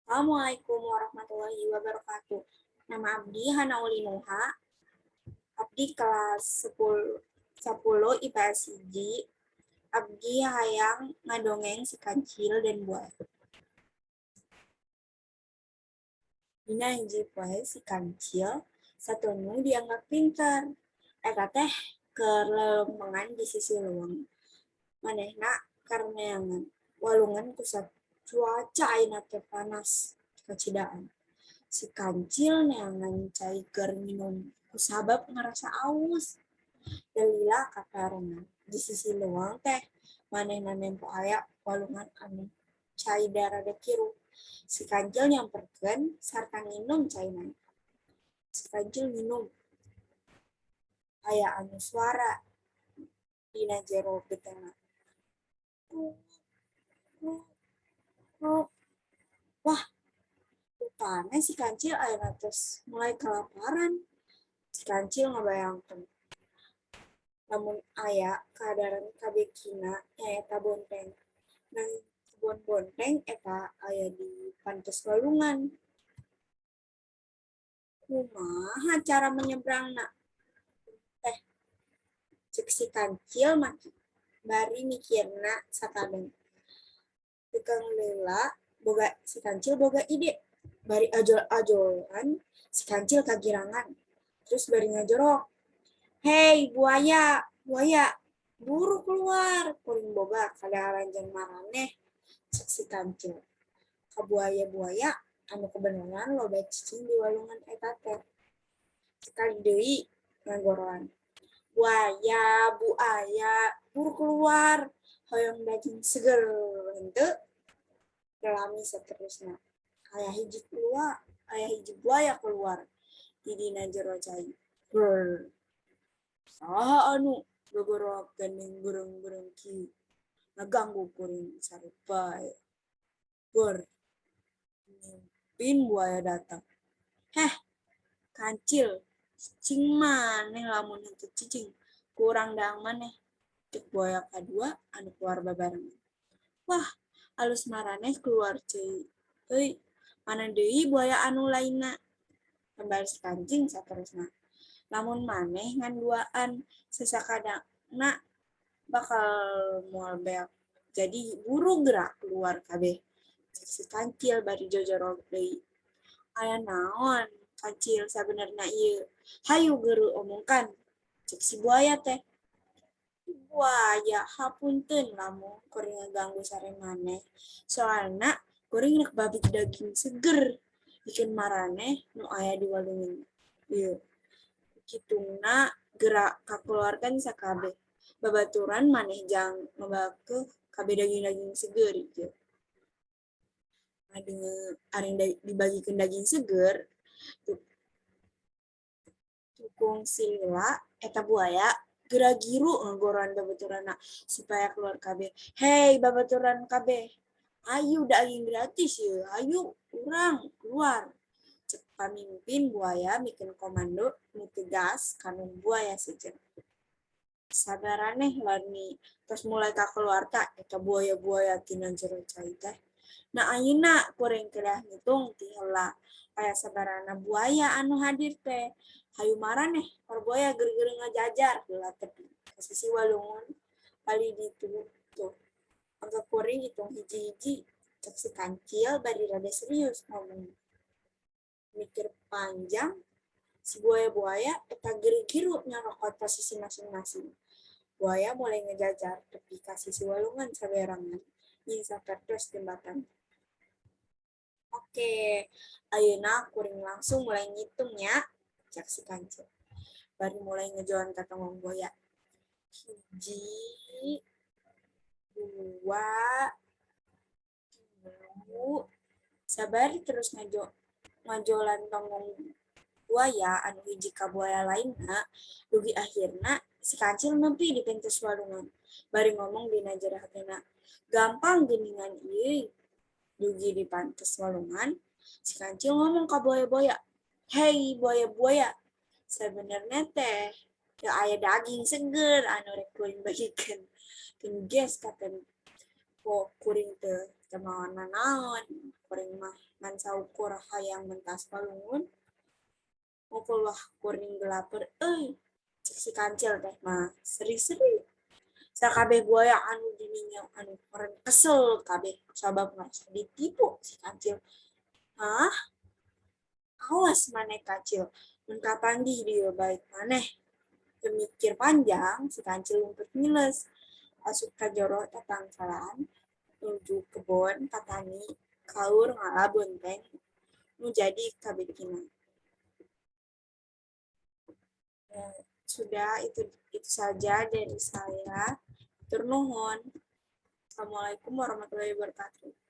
Assalamualaikum warahmatullahi wabarakatuh. Nama Abdi Hanauli Nuha. Abdi kelas 10 IPS 1. Abdi hayang ngadongeng si kancil dan buaya. Dina hiji poe si kancil satunu dianggap pintar. Eta teh kelelemengan di sisi leuweung. Manehna karneangan walungan ku cuaca ayeuna teh panas kacidaan. Si kancil neangan cai keur minum kusabab ngerasa aus. Dalila kakarengan di sisi leuweung teh manehna nempo aya walungan anu cai darada kiru. Si kancil nyamperkeun sarta nginum caina. Si kancil minum. Aya anu suara dina jero getena. Wah, rupana si kancil ayeuna tos mulai kelaparan. Si kancil ngabayangkeun lamun aya kaadaran kabekina nyaeta bonteng. Nang kebon bonteng eta aya di pantes walungan. Kumaha cara menyeberangna? Cek si kancil maki bari mikirna sakadeng. Tukang leula boga si kancil boga ide. Bari ajol-ajolan si kancil kagirangan. Terus bari ngajorok. Hei buaya, buaya, buru keluar. Kuring boga kada ranjang maraneh. Cek si kancil. Ka buaya-buaya anu kebenaran loba cicing di walungan eta teh. Sekali deui ngagoroan. Buaya, buaya, buru keluar. Hoyong daging seger. Henteu kelami saterusna. Aya hiji buaya keluar di dina jero cai. Brr. Saha anu gogorok gandeng burung-burung kieu. Ngaganggu kuring sarepae. Ber. Mimpin buaya datang. Heh, kancil. Cicing maneh lamun henteu cicing. Kurang daang maneh. Cek buaya kadua anu keluar babarengan. Wah, alus maraneh keluar ceui. Euy, mana deui buaya anu lainna? Tambal kancing saterusna. Lamun maneh ngan duaan sesakadangna bakal moal beak. Jadi buru gerak keluar kabeh. Cek si kancil bari jojorok deui. Aya naon kancil sabenerna ieu? Hayu geuru omongkan. Cek si buaya teh. Buaya hapunten lamun kuring ngaganggu sare maneh. Soalna kuring rek babik daging seger. Bikin maraneh nu aya di walungan. Ieu. Kitungna gerak kakeluarkan sakabeh. Babaturan maneh jang ngebakeuh kabeh daging-daging seger ieu. Adeung areng dibagikeun daging seger, tukung silila eta buaya geura giru ngagoroan babaturanna supaya keluar kabeh. Hei babaturan kabeh, ayu daging gratis ieu, ayu urang keluar. Cek pamimpin buaya mikeun komando nu tegas kanu buaya sejen. Sabaraneh lani tos mulai kakeluar ta eta buaya-buaya tina jero cai teh. Nah ayeuna kuring kedah ngitung ti heula aya sabarana buaya anu hadir teh. Hayu maraneh parbuaya geur-geur ngajajar heula tepi ka sisi walungan bali ditu tuh. Angga kuring hitung hiji-hiji cek si kancil bari rada serius ngomong. Mikir panjang si buaya-buaya eta giru-giru nyarokot posisi masing-masing. Buaya mulai ngejajar tepi ka sisi walungan saberangan yin sapertos jembatan. Oke, ayeuna kuring langsung mulai ngitung ya. Cek si kancil. Bari mulai ngejoan ka tongong buaya. Hiji, dua, tilu, sabari terus ngajolan tongong buaya anu hiji ka buaya lainna, dugi akhirna si kancil nempi di pentas walungan. Bari ngomong dina jero hatena, gampang geuningan ieu. Dugi di pantes walungan, si kancil ngomong ka buaya-buaya, hei buaya-buaya, sebenarnya teh teu aya daging seger anu rek kuring bagikeun. Geus katen kuring teu mau nanaon, kuring mah ngan saukur hayang mentas palungun mukul wah kuring gelaper cek si kancil teh mah seri-seri sakabeh buaya anu dininya anu keren kesel kabeh sabab ngerasa ditipu si kancil. Awas maneh kancil mun kapanggi dia baik maneh mikir panjang si kancil untuk ngiles asup ka jero tatangkalan nuju kebon katani kaur ngalabun teh nu jadi kabikina. Sudah itu saja dari saya. Tur nuhun. Assalamualaikum warahmatullahi wabarakatuh.